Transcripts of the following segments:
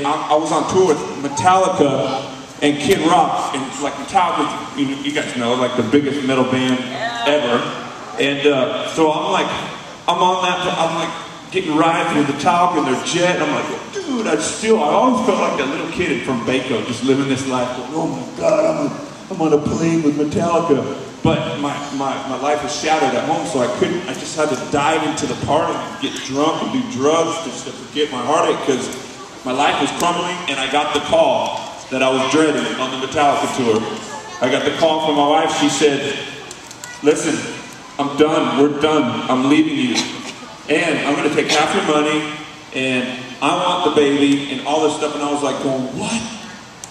I was on tour with Metallica and Kid Rock, and like Metallica, you guys know, like the biggest metal band ever. And so I'm on that, I'm like getting rides with Metallica in their jet, and I'm like, dude, I always felt like that little kid from Baco, just living this life, going, oh my God, I'm on a plane with Metallica. But my life was shattered at home, so I just had to dive into the party and get drunk and do drugs just to forget my heartache, because my life was crumbling, and I got the call that I was dreading on the Metallica tour. I got the call from my wife. She said, listen, I'm done, we're done, I'm leaving you. And I'm gonna take half your money, and I want the baby, and all this stuff. And I was like going, what?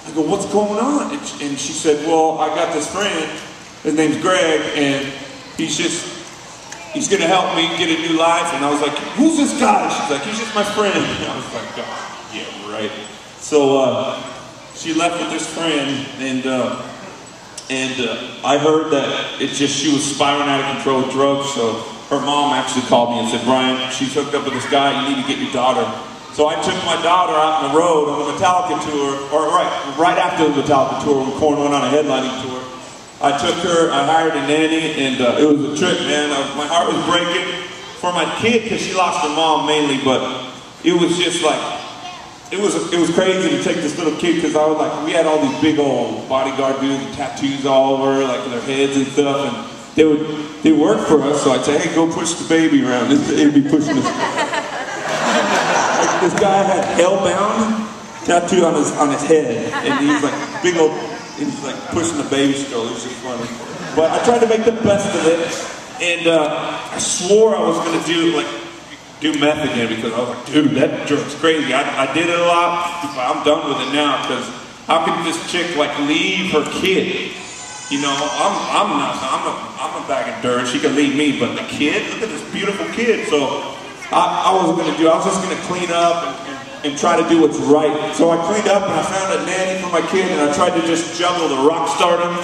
I go, what's going on? And she said, well, I got this friend, his name's Greg, and he's gonna help me get a new life. And I was like, who's this guy? She's like, he's just my friend. And I was like, oh, yeah, right. So she left with this friend, and I heard that she was spiraling out of control with drugs. So her mom actually called me and said, Brian, she's hooked up with this guy, you need to get your daughter. So I took my daughter out on the road on the Metallica tour, or right after the Metallica tour when KoRn went on a headlining tour. I took her, I hired a nanny, and it was a trip, man. My heart was breaking for my kid because she lost her mom mainly, but it was just like, it was crazy to take this little kid, because I was like, we had all these big old bodyguard dudes with tattoos all over, like their heads and stuff, and they worked for us. So I'd say, hey, go push the baby around. They'd be pushing us. Like, this guy had Hellbound tattoo on his head, and he's like big old. He's like pushing the baby stroller. It's just funny. But I tried to make the best of it, and I swore I was gonna do meth again, because I was like, dude, that drug's crazy. I did it a lot, but I'm done with it now, because how can this chick like leave her kid? You know, I'm a bag of dirt. She can leave me, but the kid, look at this beautiful kid. So I wasn't gonna do. I was just gonna clean up and try to do what's right. So I cleaned up, and I found a nanny for my kid, and I tried to just juggle the rock stardom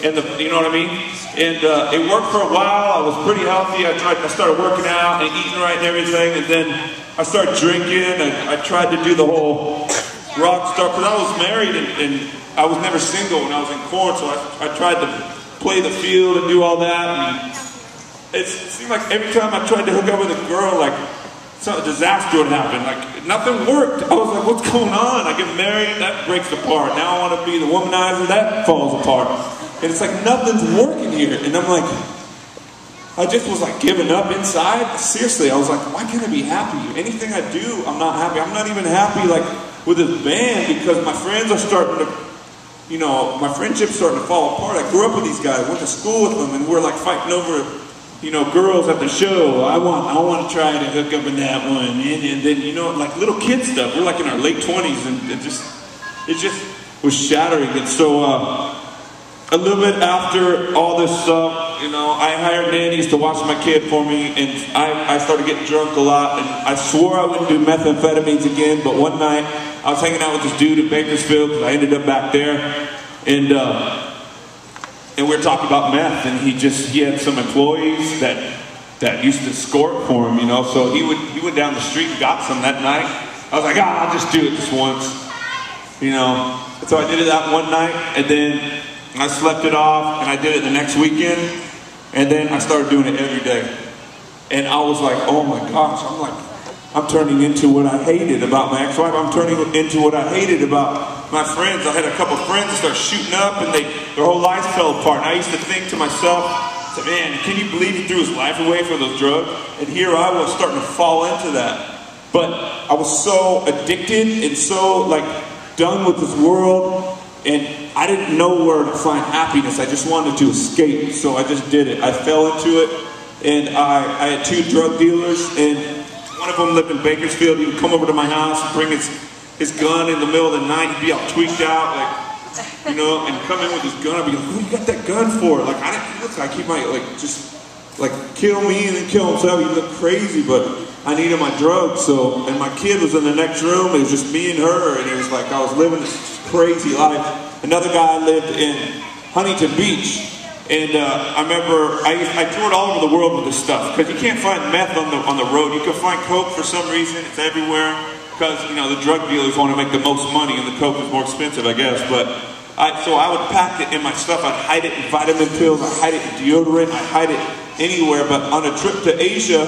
and you know what I mean? And it worked for a while. I was pretty healthy. I started working out and eating right and everything, and then I started drinking, and I tried to do the whole rock star, because I was married, and I was never single when I was in KoRn, so I tried to play the field and do all that, and it seemed like every time I tried to hook up with a girl, like, some disaster would happen. Like, nothing worked. I was like, what's going on? I get married, that breaks apart. Now I want to be the womanizer, that falls apart. And it's like, nothing's working here. And I'm like, I just was like giving up inside. Seriously, I was like, why can't I be happy? Anything I do, I'm not happy. I'm not even happy like with this band, because my friends are starting to, you know, my friendship's starting to fall apart. I grew up with these guys, went to school with them, and we're like fighting over, you know, girls at the show. I want to try to hook up in that one, and then, you know, like little kid stuff. We're like in our late 20s, and it just was shattering. And so a little bit after all this stuff, you know, I hired nannies to watch my kid for me, and I started getting drunk a lot, and I swore I wouldn't do methamphetamines again. But one night I was hanging out with this dude in Bakersfield, because I ended up back there, and we were talking about meth, and he had some employees that used to escort for him, you know, so he went down the street and got some that night. I was like, I'll just do it this once, you know. So I did it that one night, and then I slept it off, and I did it the next weekend, and then I started doing it every day. And I was like, oh my gosh, I'm turning into what I hated about my ex-wife. I'm turning into what I hated about my friends. I had a couple friends that started shooting up, and their whole lives fell apart. And I used to think to myself, man, can you believe he threw his life away for those drugs? And here I was starting to fall into that. But I was so addicted and so like done with this world, and I didn't know where to find happiness. I just wanted to escape, so I just did it. I fell into it, and I had two drug dealers, and one of them lived in Bakersfield. He would come over to my house and bring his gun in the middle of the night. He'd be all tweaked out, like, you know, and come in with his gun. I'd be like, what do you got that gun for? Like, he looks like he might, like, just, like, kill me and then kill himself. He looked crazy, but I needed my drugs. So, and my kid was in the next room. It was just me and her, and it was like I was living this crazy life. Another guy lived in Huntington Beach. And I remember I toured all over the world with this stuff, because you can't find meth on the road. You can find coke for some reason. It's everywhere. because, you know, the drug dealers want to make the most money and the coke is more expensive, I guess. But so I would pack it in my stuff. I'd hide it in vitamin pills. I'd hide it in deodorant. I'd hide it anywhere. But on a trip to Asia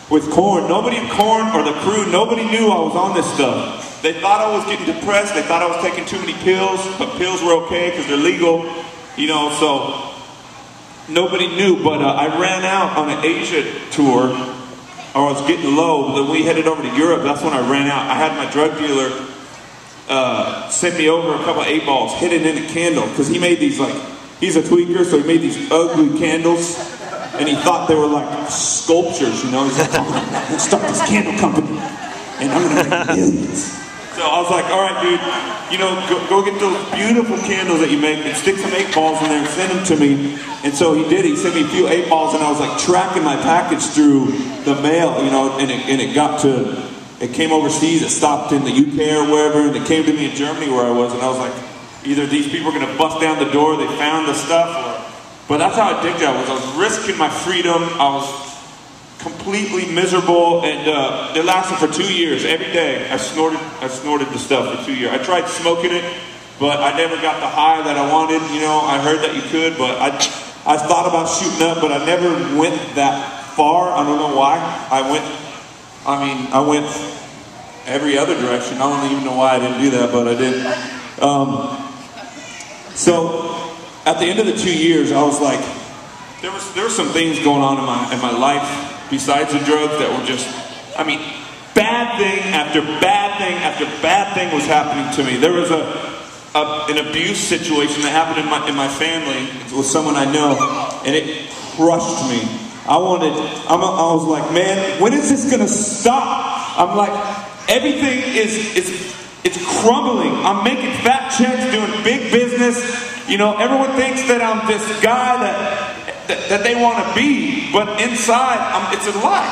with KoRn, nobody in KoRn or the crew, nobody knew I was on this stuff. They thought I was getting depressed. They thought I was taking too many pills, but pills were okay because they're legal, you know, so nobody knew. But I ran out on an Asia tour, or I was getting low. Then we headed over to Europe. That's when I ran out. I had my drug dealer send me over a couple of 8-balls hidden in a candle, because he made these, like, he's a tweaker, so he made these ugly candles, and he thought they were like sculptures, you know. He's like, oh, let's start this candle company, and I'm gonna make millions. So I was like, all right, dude, you know, go get those beautiful candles that you make and stick some 8-balls in there and send them to me. And so he did. He sent me a few 8-balls, and I was like tracking my package through the mail, you know, and it came overseas. It stopped in the UK or wherever, and it came to me in Germany where I was, and I was like, either these people are going to bust down the door, they found the stuff, but that's how addicted I was. I was risking my freedom. I was completely miserable, and it lasted for 2 years. Every day I snorted the stuff for 2 years. I tried smoking it, but I never got the high that I wanted. You know, I heard that you could, but I thought about shooting up, but I never went that far. I don't know why. I went every other direction. I don't even know why I didn't do that, but I did. So at the end of the 2 years, I was like, there were some things going on in my life besides the drugs that were just, I mean, bad thing after bad thing after bad thing was happening to me. There was an abuse situation that happened in my family with someone I know, and it crushed me. I was like, man, when is this gonna stop? I'm like, everything it's crumbling. I'm making fat checks, doing big business. You know, everyone thinks that I'm this guy that they want to be, but inside, it's a lie.